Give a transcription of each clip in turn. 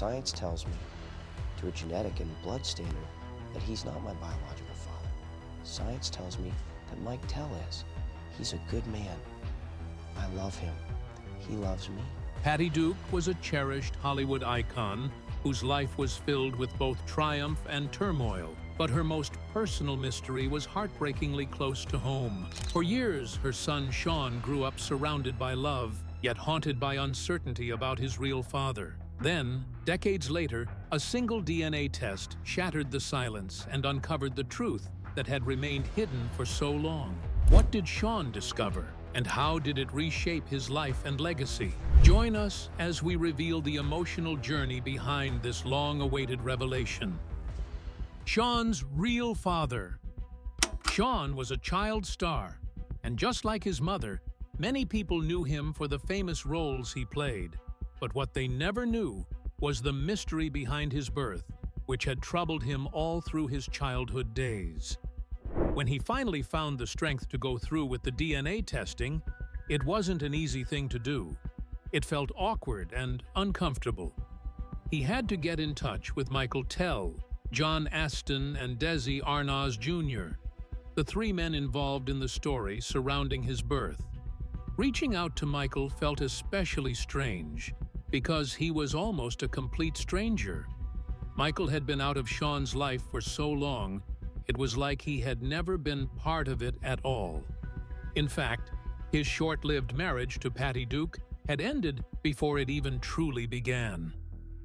Science tells me, through a genetic and blood standard, that he's not my biological father. Science tells me that Mike Tell is. He's a good man. I love him. He loves me. Patty Duke was a cherished Hollywood icon whose life was filled with both triumph and turmoil. But her most personal mystery was heartbreakingly close to home. For years, her son Shaun grew up surrounded by love, yet haunted by uncertainty about his real father. Then, decades later, a single DNA test shattered the silence and uncovered the truth that had remained hidden for so long. What did Shaun discover, and how did it reshape his life and legacy? Join us as we reveal the emotional journey behind this long-awaited revelation. Shaun's real father. Shaun was a child star, and just like his mother, many people knew him for the famous roles he played. But what they never knew was the mystery behind his birth, which had troubled him all through his childhood days. When he finally found the strength to go through with the DNA testing, it wasn't an easy thing to do. It felt awkward and uncomfortable. He had to get in touch with Michael Tell, John Aston, and Desi Arnaz Jr., the three men involved in the story surrounding his birth. Reaching out to Michael felt especially strange because he was almost a complete stranger. Michael had been out of Shaun's life for so long, it was like he had never been part of it at all. In fact, his short-lived marriage to Patty Duke had ended before it even truly began.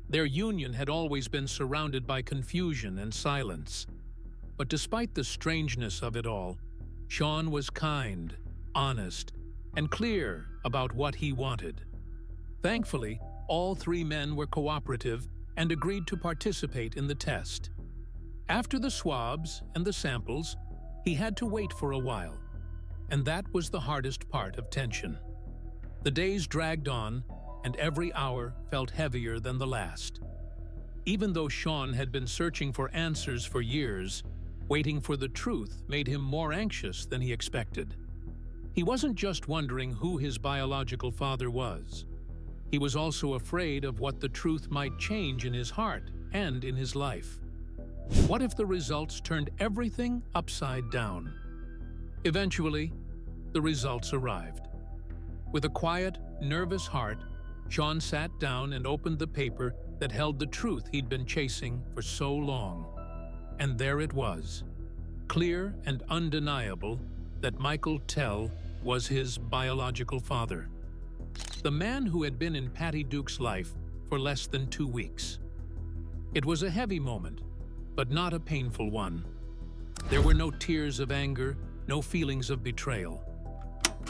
Their union had always been surrounded by confusion and silence. But despite the strangeness of it all, Shaun was kind, honest, and clear about what he wanted. Thankfully, all three men were cooperative and agreed to participate in the test. After the swabs and the samples, he had to wait for a while, and that was the hardest part of tension. The days dragged on, and every hour felt heavier than the last. Even though Shaun had been searching for answers for years, waiting for the truth made him more anxious than he expected. He wasn't just wondering who his biological father was. He was also afraid of what the truth might change in his heart and in his life. What if the results turned everything upside down? Eventually, the results arrived. With a quiet, nervous heart, Shaun sat down and opened the paper that held the truth he'd been chasing for so long. And there it was, clear and undeniable that Michael Tell was his biological father. The man who had been in Patty Duke's life for less than 2 weeks. It was a heavy moment, but not a painful one. There were no tears of anger, no feelings of betrayal.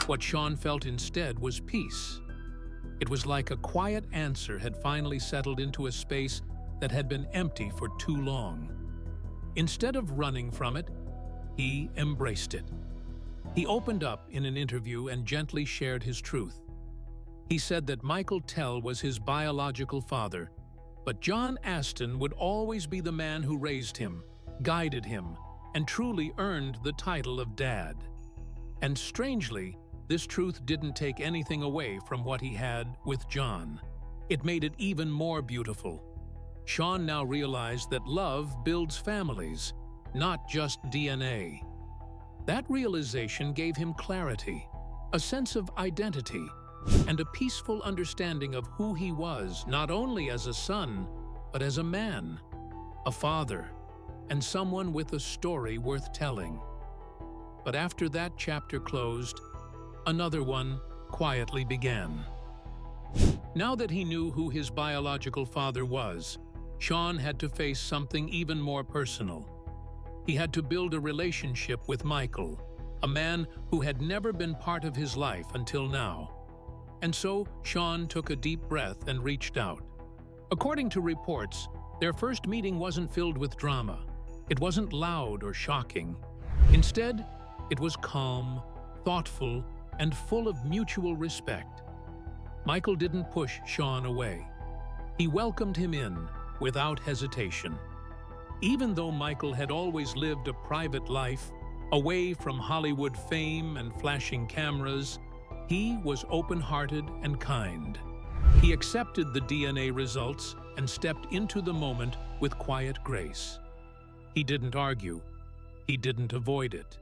What Shaun felt instead was peace. It was like a quiet answer had finally settled into a space that had been empty for too long. Instead of running from it, he embraced it. He opened up in an interview and gently shared his truth. He said that Michael Tell was his biological father, but John Aston would always be the man who raised him, guided him, and truly earned the title of Dad. And strangely, this truth didn't take anything away from what he had with John. It made it even more beautiful. Shaun now realized that love builds families, not just DNA. That realization gave him clarity, a sense of identity, and a peaceful understanding of who he was, not only as a son, but as a man, a father, and someone with a story worth telling. But after that chapter closed, another one quietly began. Now that he knew who his biological father was, Shaun had to face something even more personal. He had to build a relationship with Michael, a man who had never been part of his life until now. And so Shaun took a deep breath and reached out. According to reports, their first meeting wasn't filled with drama. It wasn't loud or shocking. Instead, it was calm, thoughtful, and full of mutual respect. Michael didn't push Shaun away. He welcomed him in without hesitation. Even though Michael had always lived a private life, away from Hollywood fame and flashing cameras, he was open-hearted and kind. He accepted the DNA results and stepped into the moment with quiet grace. He didn't argue. He didn't avoid it.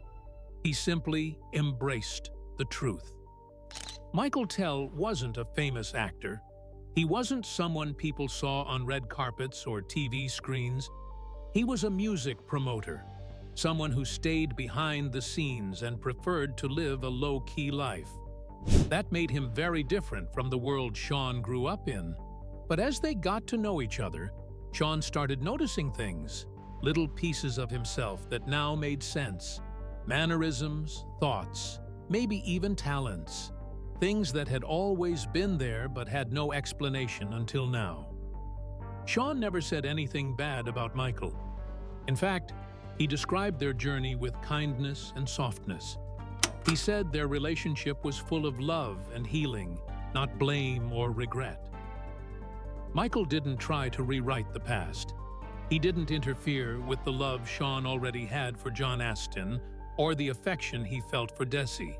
He simply embraced the truth. Michael Tell wasn't a famous actor. He wasn't someone people saw on red carpets or TV screens. He was a music promoter, someone who stayed behind the scenes and preferred to live a low-key life. That made him very different from the world Shaun grew up in. But as they got to know each other, Shaun started noticing things, little pieces of himself that now made sense. Mannerisms, thoughts, maybe even talents. Things that had always been there but had no explanation until now. Shaun never said anything bad about Michael. In fact, he described their journey with kindness and softness. He said their relationship was full of love and healing, not blame or regret. Michael didn't try to rewrite the past. He didn't interfere with the love Shaun already had for John Aston or the affection he felt for Desi.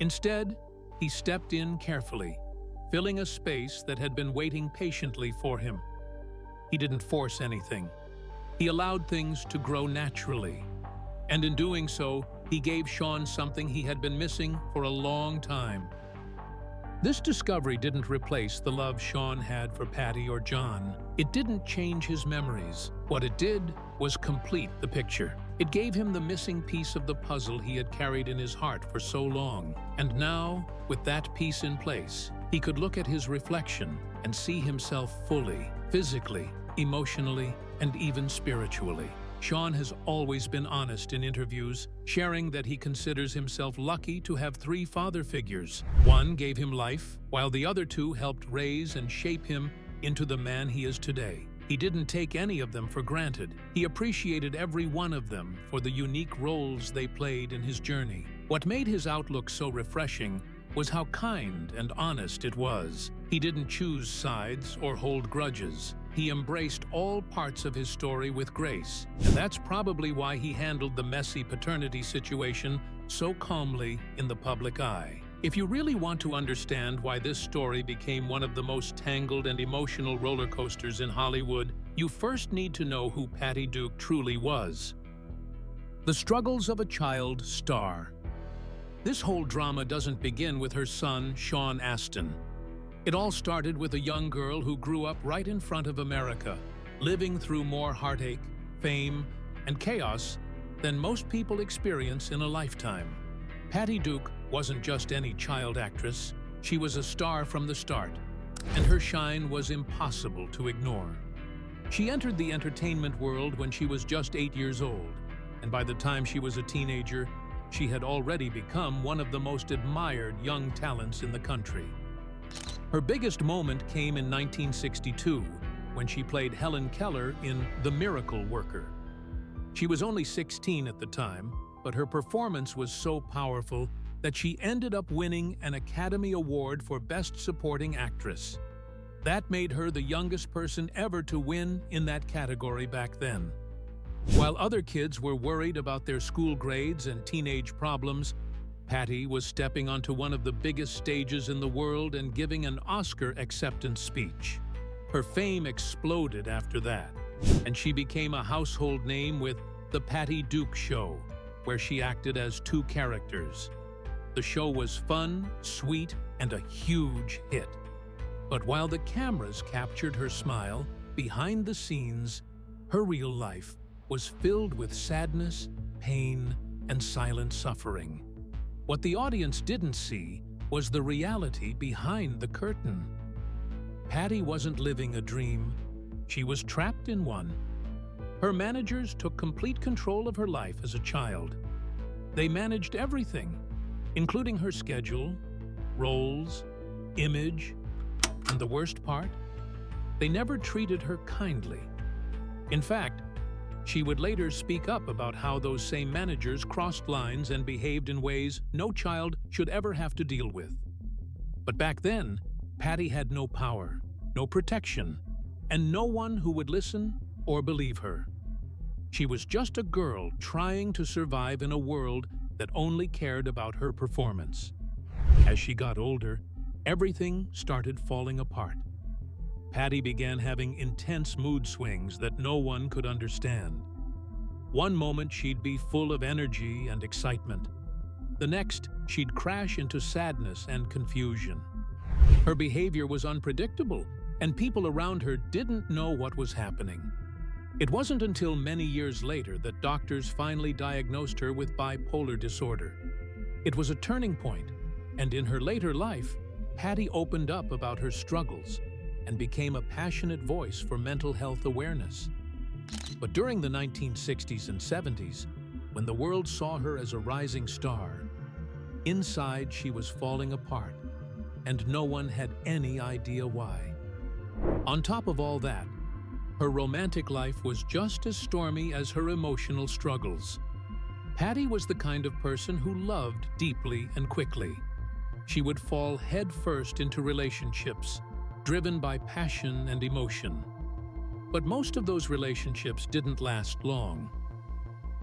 Instead, he stepped in carefully, filling a space that had been waiting patiently for him. He didn't force anything. He allowed things to grow naturally. And in doing so, he gave Shaun something he had been missing for a long time. This discovery didn't replace the love Shaun had for Patty or John. It didn't change his memories. What it did was complete the picture. It gave him the missing piece of the puzzle he had carried in his heart for so long. And now, with that piece in place, he could look at his reflection and see himself fully, physically, emotionally, and even spiritually. Shaun has always been honest in interviews, sharing that he considers himself lucky to have 3 father figures. One gave him life, while the other 2 helped raise and shape him into the man he is today. He didn't take any of them for granted. He appreciated every one of them for the unique roles they played in his journey. What made his outlook so refreshing was how kind and honest it was. He didn't choose sides or hold grudges. He embraced all parts of his story with grace, and that's probably why he handled the messy paternity situation so calmly in the public eye. If you really want to understand why this story became one of the most tangled and emotional roller coasters in Hollywood, you first need to know who Patty Duke truly was. The struggles of a child star. This whole drama doesn't begin with her son, John Aston. It all started with a young girl who grew up right in front of America, living through more heartache, fame, and chaos than most people experience in a lifetime. Patty Duke wasn't just any child actress. She was a star from the start, and her shine was impossible to ignore. She entered the entertainment world when she was just 8 years old, and by the time she was a teenager, she had already become one of the most admired young talents in the country. Her biggest moment came in 1962, when she played Helen Keller in The Miracle Worker. She was only 16 at the time, but her performance was so powerful that she ended up winning an Academy Award for Best Supporting Actress. That made her the youngest person ever to win in that category back then. While other kids were worried about their school grades and teenage problems, Patty was stepping onto one of the biggest stages in the world and giving an Oscar acceptance speech. Her fame exploded after that, and she became a household name with The Patty Duke Show, where she acted as 2 characters. The show was fun, sweet, and a huge hit. But while the cameras captured her smile, behind the scenes, her real life was filled with sadness, pain, and silent suffering. What the audience didn't see was the reality behind the curtain. Patty wasn't living a dream. She was trapped in one. Her managers took complete control of her life as a child. They managed everything, including her schedule, roles, image, and the worst part, they never treated her kindly. In fact, she would later speak up about how those same managers crossed lines and behaved in ways no child should ever have to deal with. But back then, Patty had no power, no protection, and no one who would listen or believe her. She was just a girl trying to survive in a world that only cared about her performance. As she got older, everything started falling apart. Patty began having intense mood swings that no one could understand. One moment she'd be full of energy and excitement. The next, she'd crash into sadness and confusion. Her behavior was unpredictable, and people around her didn't know what was happening. It wasn't until many years later that doctors finally diagnosed her with bipolar disorder. It was a turning point, and in her later life, Patty opened up about her struggles and became a passionate voice for mental health awareness. But during the 1960s and 70s, when the world saw her as a rising star, inside she was falling apart, and no one had any idea why. On top of all that, her romantic life was just as stormy as her emotional struggles. Patty was the kind of person who loved deeply and quickly. She would fall headfirst into relationships, driven by passion and emotion. But most of those relationships didn't last long.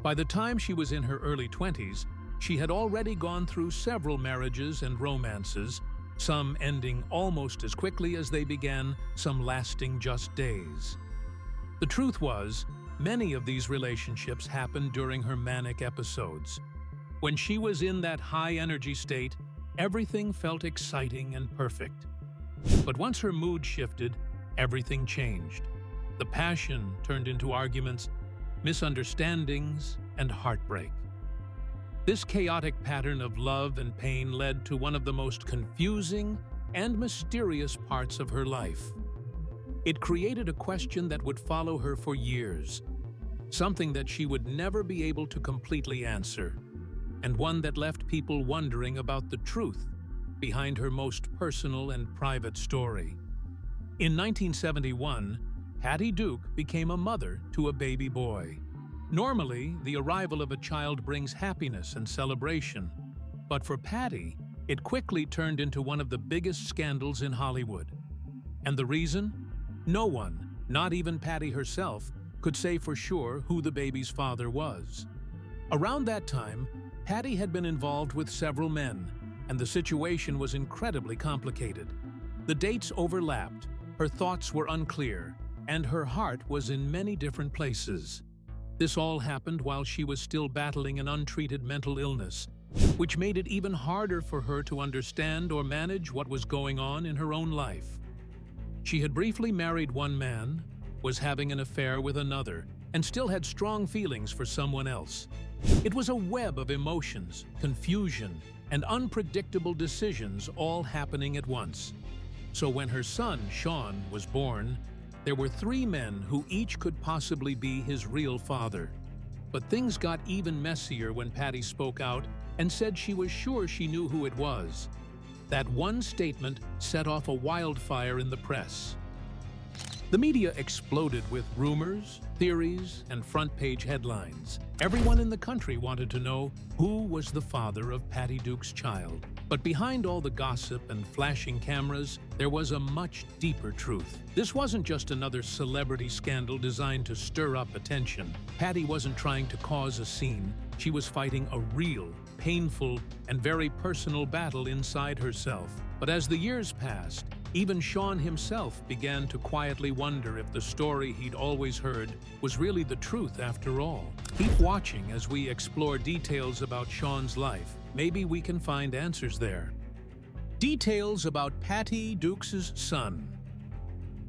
By the time she was in her early 20s, she had already gone through several marriages and romances, some ending almost as quickly as they began, some lasting just days. The truth was, many of these relationships happened during her manic episodes. When she was in that high-energy state, everything felt exciting and perfect. But once her mood shifted, everything changed. The passion turned into arguments, misunderstandings, and heartbreak. This chaotic pattern of love and pain led to one of the most confusing and mysterious parts of her life. It created a question that would follow her for years, something that she would never be able to completely answer, and one that left people wondering about the truth behind her most personal and private story. In 1971, Patty Duke became a mother to a baby boy. Normally, the arrival of a child brings happiness and celebration, but for Patty, it quickly turned into one of the biggest scandals in Hollywood. And the reason? No one, not even Patty herself, could say for sure who the baby's father was. Around that time, Patty had been involved with several men, and the situation was incredibly complicated. The dates overlapped, her thoughts were unclear, and her heart was in many different places. This all happened while she was still battling an untreated mental illness, which made it even harder for her to understand or manage what was going on in her own life. She had briefly married one man, was having an affair with another, and still had strong feelings for someone else. It was a web of emotions, confusion, and unpredictable decisions all happening at once. So when her son, Shaun, was born, there were 3 men who each could possibly be his real father. But things got even messier when Patty spoke out and said she was sure she knew who it was. That one statement set off a wildfire in the press. The media exploded with rumors, theories, and front-page headlines. Everyone in the country wanted to know who was the father of Patty Duke's child. But behind all the gossip and flashing cameras, there was a much deeper truth. This wasn't just another celebrity scandal designed to stir up attention. Patty wasn't trying to cause a scene. She was fighting a real, painful, and very personal battle inside herself. But as the years passed, even Shaun himself began to quietly wonder if the story he'd always heard was really the truth after all. Keep watching as we explore details about Shaun's life. Maybe we can find answers there. Details about Patty Duke's son.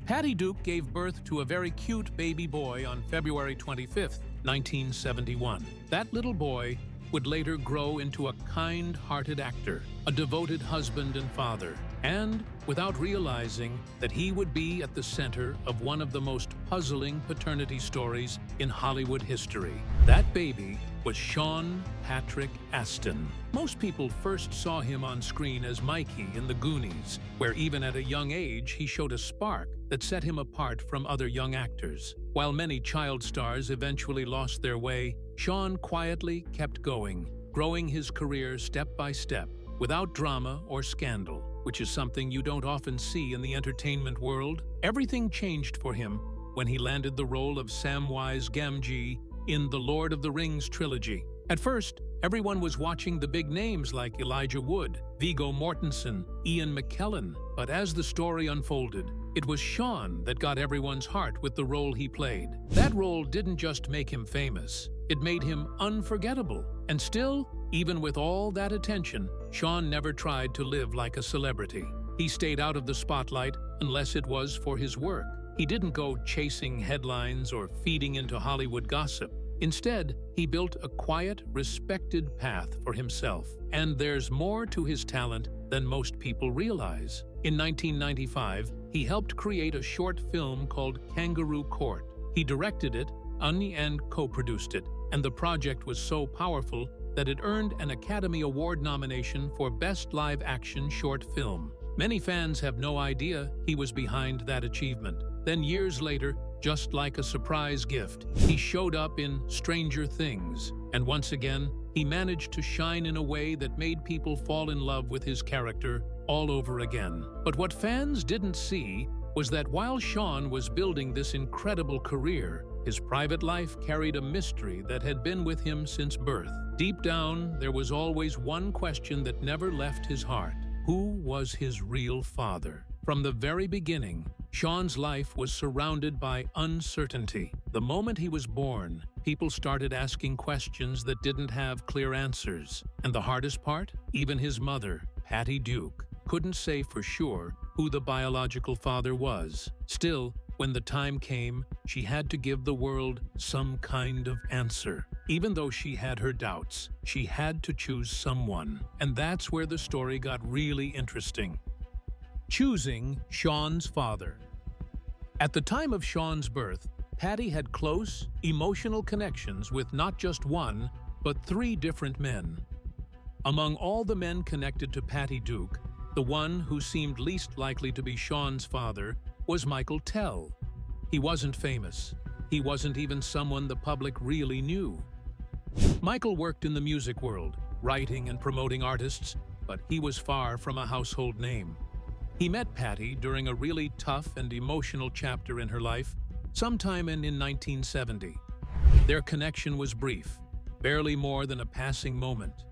Patty Duke gave birth to a very cute baby boy on February 25th, 1971. That little boy would later grow into a kind-hearted actor, a devoted husband and father, and, without realizing, that he would be at the center of one of the most puzzling paternity stories in Hollywood history. That baby was Shaun Patrick Aston. Most people first saw him on screen as Mikey in The Goonies, where even at a young age he showed a spark that set him apart from other young actors. While many child stars eventually lost their way, Shaun quietly kept going, growing his career step by step, without drama or scandal, which is something you don't often see in the entertainment world. Everything changed for him when he landed the role of Samwise Gamgee in the Lord of the Rings trilogy. At first, everyone was watching the big names like Elijah Wood, Viggo Mortensen, Ian McKellen, But as the story unfolded, it was Shaun that got everyone's heart with the role he played. That role didn't just make him famous, it made him unforgettable. And still, even with all that attention, Shaun never tried to live like a celebrity. He stayed out of the spotlight unless it was for his work. He didn't go chasing headlines or feeding into Hollywood gossip. Instead, he built a quiet, respected path for himself. And there's more to his talent than most people realize. In 1995, he helped create a short film called Kangaroo Court. He directed it, and co-produced it, and the project was so powerful that it earned an Academy Award nomination for Best Live Action Short Film. Many fans have no idea he was behind that achievement. Then years later, just like a surprise gift, he showed up in Stranger Things, and once again, he managed to shine in a way that made people fall in love with his character all over again. But what fans didn't see was that while Shaun was building this incredible career, his private life carried a mystery that had been with him since birth. Deep down, there was always one question that never left his heart. Who was his real father? From the very beginning, Shaun's life was surrounded by uncertainty. The moment he was born, people started asking questions that didn't have clear answers. And the hardest part? Even his mother, Patty Duke, couldn't say for sure who the biological father was. Still, when the time came, she had to give the world some kind of answer. Even though she had her doubts, she had to choose someone. And that's where the story got really interesting. Choosing Shaun's father. At the time of Shaun's birth, Patty had close, emotional connections with not just one, but 3 different men. Among all the men connected to Patty Duke, the one who seemed least likely to be Shaun's father was Michael Tell. He wasn't famous. He wasn't even someone the public really knew. Michael worked in the music world, writing and promoting artists, but he was far from a household name. He met Patty during a really tough and emotional chapter in her life, sometime in 1970. Their connection was brief, barely more than a passing moment.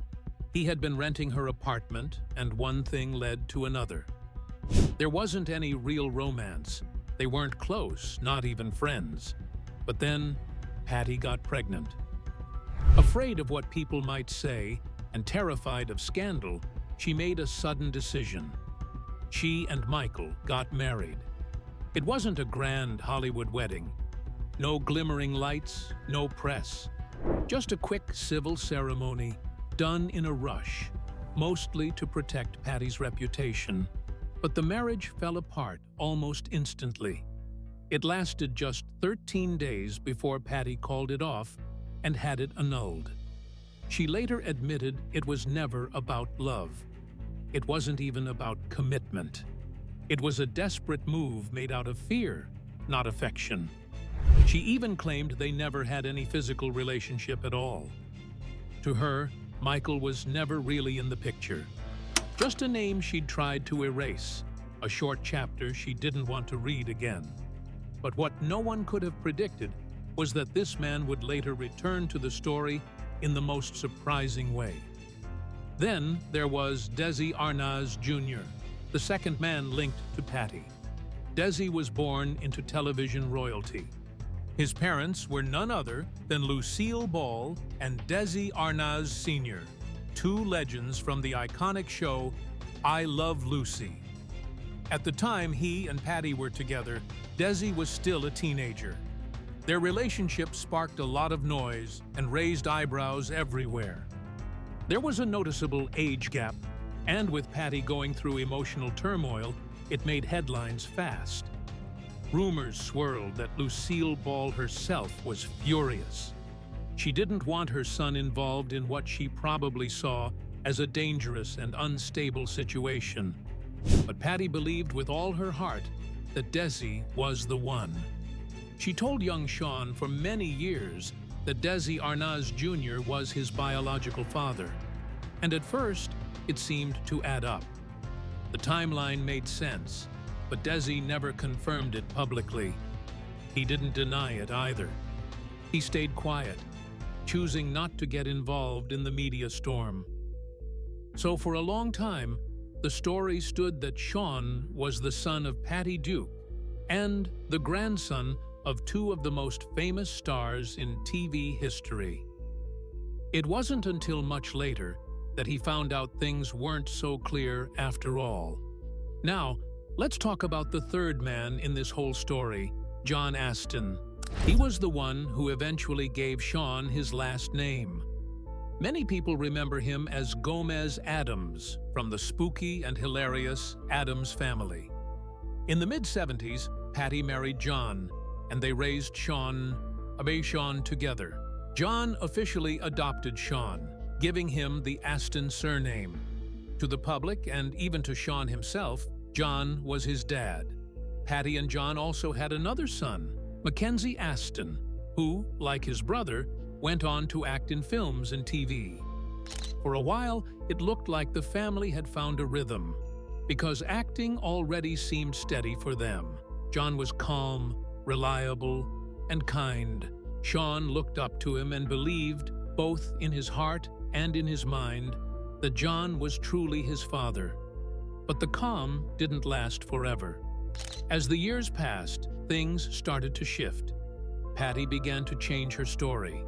He had been renting her apartment, and one thing led to another. There wasn't any real romance. They weren't close, not even friends. But then, Patty got pregnant. Afraid of what people might say, and terrified of scandal, she made a sudden decision. She and Michael got married. It wasn't a grand Hollywood wedding. No glimmering lights, no press. Just a quick civil ceremony done in a rush, mostly to protect Patty's reputation. But the marriage fell apart almost instantly. It lasted just 13 days before Patty called it off and had it annulled. She later admitted it was never about love. It wasn't even about commitment. It was a desperate move made out of fear, not affection. She even claimed they never had any physical relationship at all. To her, Michael was never really in the picture. Just a name she'd tried to erase, a short chapter she didn't want to read again. But what no one could have predicted was that this man would later return to the story in the most surprising way. Then there was Desi Arnaz Jr., the second man linked to Patty. Desi was born into television royalty. His parents were none other than Lucille Ball and Desi Arnaz Sr., 2 legends from the iconic show I Love Lucy. At the time he and Patty were together, Desi was still a teenager. Their relationship sparked a lot of noise and raised eyebrows everywhere. There was a noticeable age gap, and with Patty going through emotional turmoil, it made headlines fast. Rumors swirled that Lucille Ball herself was furious. She didn't want her son involved in what she probably saw as a dangerous and unstable situation. But Patty believed with all her heart that Desi was the one. She told young Shaun for many years that Desi Arnaz Jr. was his biological father. And at first, it seemed to add up. The timeline made sense, but Desi never confirmed it publicly. He didn't deny it either. He stayed quiet, choosing not to get involved in the media storm. So for a long time, the story stood that Shaun was the son of Patty Duke and the grandson of two of the most famous stars in TV history. It wasn't until much later that he found out things weren't so clear after all. Now, let's talk about the third man in this whole story, John Aston. He was the one who eventually gave Shaun his last name. Many people remember him as Gomez Addams from the spooky and hilarious Addams Family. In the mid-70s, Patty married John, and they raised Shaun together. John officially adopted Shaun, giving him the Aston surname. To the public, and even to Shaun himself, John was his dad. Patty and John also had another son, Mackenzie Aston, who, like his brother, went on to act in films and TV. For a while, it looked like the family had found a rhythm, because acting already seemed steady for them. John was calm, reliable, and kind. Shaun looked up to him and believed, both in his heart and in his mind, that John was truly his father. But the calm didn't last forever. As the years passed, things started to shift. Patty began to change her story.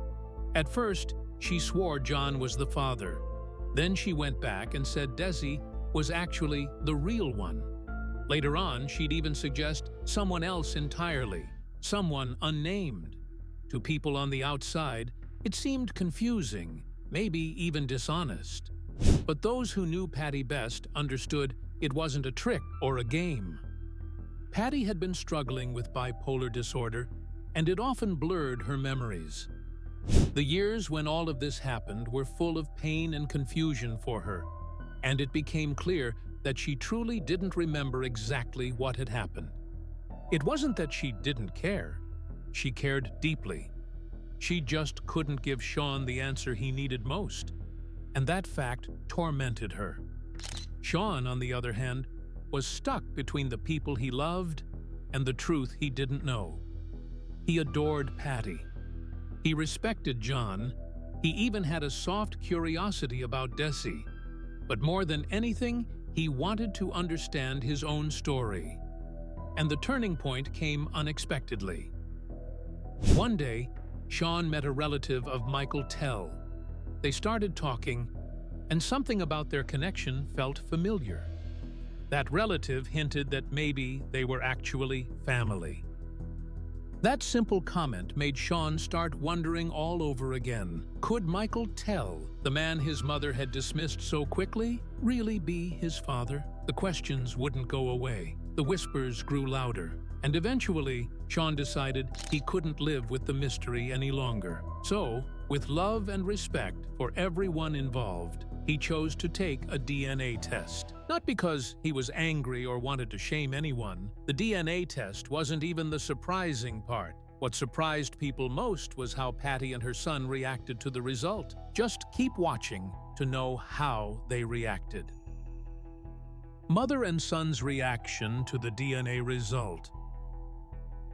At first, she swore John was the father. Then she went back and said Desi was actually the real one. Later on, she'd even suggest someone else entirely, someone unnamed. To people on the outside, it seemed confusing, maybe even dishonest. But those who knew Patty best understood it wasn't a trick or a game. Patty had been struggling with bipolar disorder, and it often blurred her memories. The years when all of this happened were full of pain and confusion for her, and it became clear that she truly didn't remember exactly what had happened. It wasn't that she didn't care. She cared deeply. She just couldn't give Shaun the answer he needed most, and that fact tormented her. Shaun, on the other hand, was stuck between the people he loved and the truth he didn't know. He adored Patty. He respected John. He even had a soft curiosity about Desi. But more than anything, he wanted to understand his own story. And the turning point came unexpectedly. One day, Shaun met a relative of Michael Tell. They started talking, and something about their connection felt familiar. That relative hinted that maybe they were actually family. That simple comment made Shaun start wondering all over again. Could Michael Tell, the man his mother had dismissed so quickly, really be his father? The questions wouldn't go away. The whispers grew louder. And eventually, Shaun decided he couldn't live with the mystery any longer. So, with love and respect for everyone involved, he chose to take a DNA test. Not because he was angry or wanted to shame anyone. The DNA test wasn't even the surprising part. What surprised people most was how Patty and her son reacted to the result. Just keep watching to know how they reacted. Mother and son's reaction to the DNA result.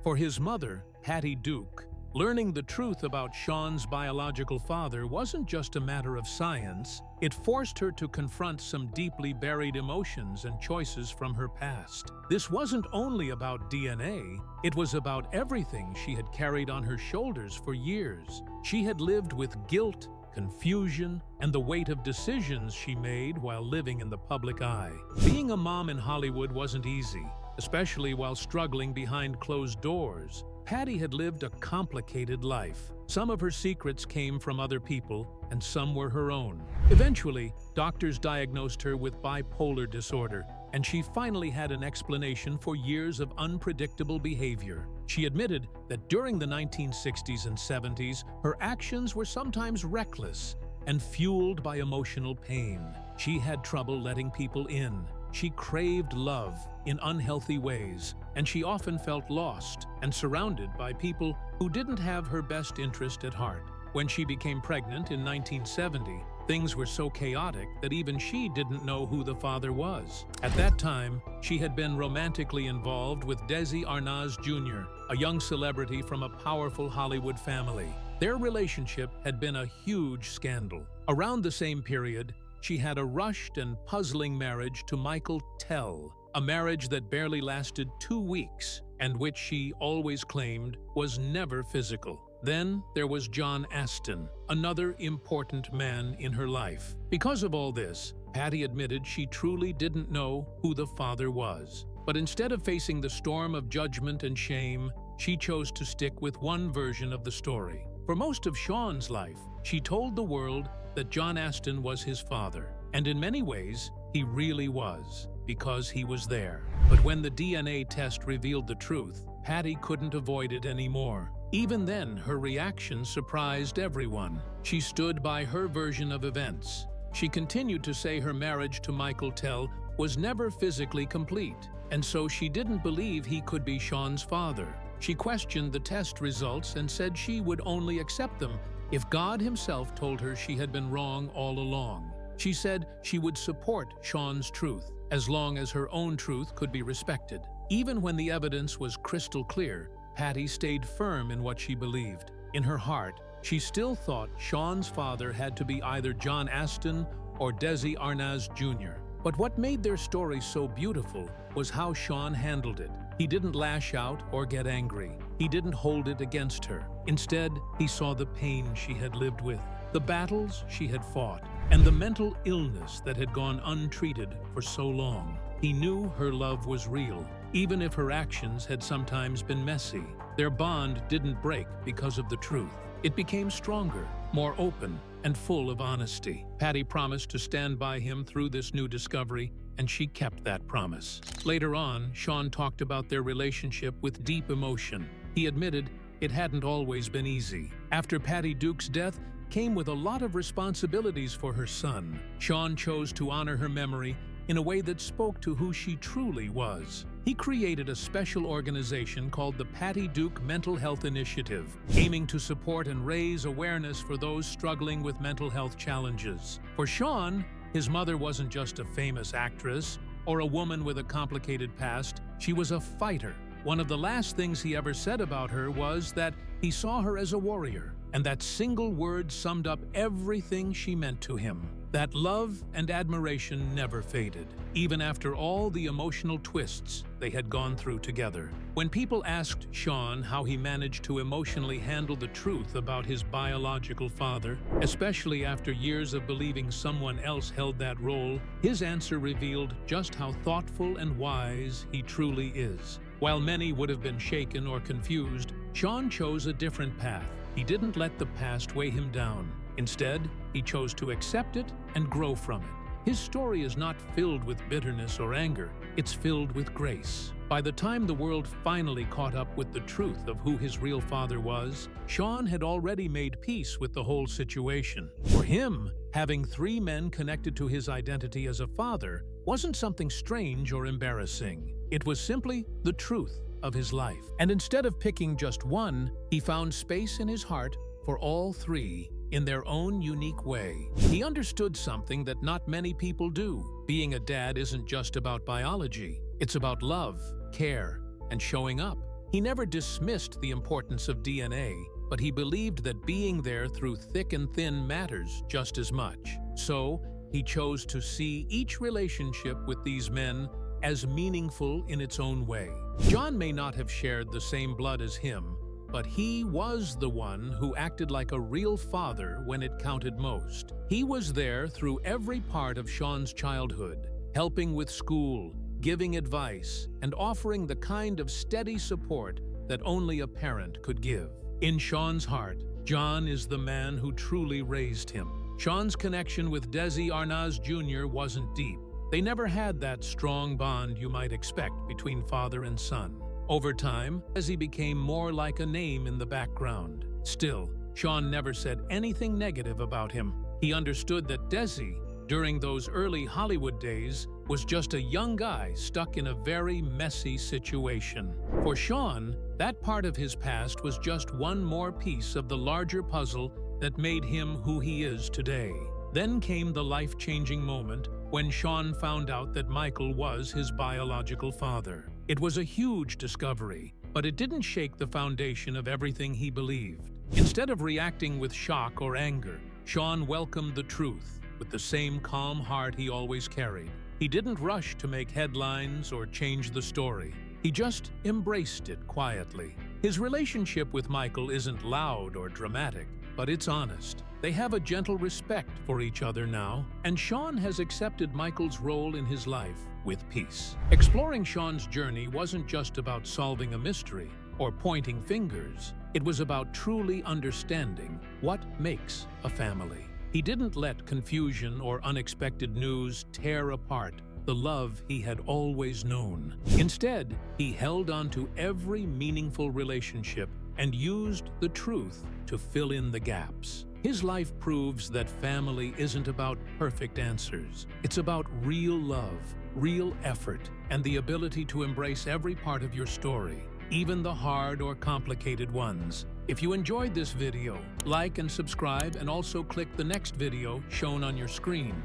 For his mother, Patty Duke, learning the truth about Shaun's biological father wasn't just a matter of science. It forced her to confront some deeply buried emotions and choices from her past. This wasn't only about DNA, it was about everything she had carried on her shoulders for years. She had lived with guilt, confusion, and the weight of decisions she made while living in the public eye. Being a mom in Hollywood wasn't easy, especially while struggling behind closed doors. Patty had lived a complicated life. Some of her secrets came from other people, and some were her own. Eventually, doctors diagnosed her with bipolar disorder, and she finally had an explanation for years of unpredictable behavior. She admitted that during the 1960s and 70s, her actions were sometimes reckless and fueled by emotional pain. She had trouble letting people in. She craved love in unhealthy ways, and she often felt lost and surrounded by people who didn't have her best interest at heart. When she became pregnant in 1970, things were so chaotic that even she didn't know who the father was. At that time, she had been romantically involved with Desi Arnaz Jr., a young celebrity from a powerful Hollywood family. Their relationship had been a huge scandal. Around the same period, she had a rushed and puzzling marriage to Michael Tell, a marriage that barely lasted 2 weeks and which she always claimed was never physical. Then there was John Aston, another important man in her life. Because of all this, Patty admitted she truly didn't know who the father was. But instead of facing the storm of judgment and shame, she chose to stick with one version of the story. For most of Shaun's life, she told the world that John Aston was his father. And in many ways, he really was, because he was there. But when the DNA test revealed the truth, Patty couldn't avoid it anymore. Even then, her reaction surprised everyone. She stood by her version of events. She continued to say her marriage to Michael Tell was never physically complete, and so she didn't believe he could be Shaun's father. She questioned the test results and said she would only accept them if God himself told her she had been wrong all along. She said she would support Shaun's truth, as long as her own truth could be respected. Even when the evidence was crystal clear, Patty stayed firm in what she believed. In her heart, she still thought Shaun's father had to be either John Aston or Desi Arnaz Jr. But what made their story so beautiful was how Shaun handled it. He didn't lash out or get angry. He didn't hold it against her. Instead, he saw the pain she had lived with, the battles she had fought, and the mental illness that had gone untreated for so long. He knew her love was real, even if her actions had sometimes been messy. Their bond didn't break because of the truth. It became stronger, more open, and full of honesty. Patty promised to stand by him through this new discovery, and she kept that promise. Later on, Shaun talked about their relationship with deep emotion. He admitted it hadn't always been easy. After Patty Duke's death came with a lot of responsibilities for her son. Shaun chose to honor her memory in a way that spoke to who she truly was. He created a special organization called the Patty Duke Mental Health Initiative, aiming to support and raise awareness for those struggling with mental health challenges. For Shaun, his mother wasn't just a famous actress or a woman with a complicated past. She was a fighter. One of the last things he ever said about her was that he saw her as a warrior, and that single word summed up everything she meant to him. That love and admiration never faded, even after all the emotional twists they had gone through together. When people asked Shaun how he managed to emotionally handle the truth about his biological father, especially after years of believing someone else held that role, his answer revealed just how thoughtful and wise he truly is. While many would have been shaken or confused, Shaun chose a different path. He didn't let the past weigh him down. Instead, he chose to accept it and grow from it. His story is not filled with bitterness or anger, it's filled with grace. By the time the world finally caught up with the truth of who his real father was, Shaun had already made peace with the whole situation. For him, having 3 men connected to his identity as a father wasn't something strange or embarrassing. It was simply the truth of his life. And instead of picking just one, he found space in his heart for all 3 in their own unique way. He understood something that not many people do. Being a dad isn't just about biology. It's about love, care, and showing up. He never dismissed the importance of DNA, but he believed that being there through thick and thin matters just as much. So, he chose to see each relationship with these men as meaningful in its own way. John may not have shared the same blood as him, but he was the one who acted like a real father when it counted most. He was there through every part of Shaun's childhood, helping with school, giving advice, and offering the kind of steady support that only a parent could give. In Shaun's heart, John is the man who truly raised him. Shaun's connection with Desi Arnaz Jr. wasn't deep. They never had that strong bond you might expect between father and son. Over time, Desi became more like a name in the background. Still, Shaun never said anything negative about him. He understood that Desi, during those early Hollywood days, was just a young guy stuck in a very messy situation. For Shaun, that part of his past was just one more piece of the larger puzzle that made him who he is today. Then came the life-changing moment when Shaun found out that Michael was his biological father. It was a huge discovery, but it didn't shake the foundation of everything he believed. Instead of reacting with shock or anger, Shaun welcomed the truth. with the same calm heart he always carried. He didn't rush to make headlines or change the story. He just embraced it quietly. His relationship with Michael isn't loud or dramatic, but it's honest. They have a gentle respect for each other now, and Shaun has accepted Michael's role in his life with peace. Exploring Shaun's journey wasn't just about solving a mystery or pointing fingers. It was about truly understanding what makes a family. He didn't let confusion or unexpected news tear apart the love he had always known. Instead, he held on to every meaningful relationship and used the truth to fill in the gaps. His life proves that family isn't about perfect answers. It's about real love, real effort, and the ability to embrace every part of your story, even the hard or complicated ones. If you enjoyed this video, like and subscribe, and also click the next video shown on your screen.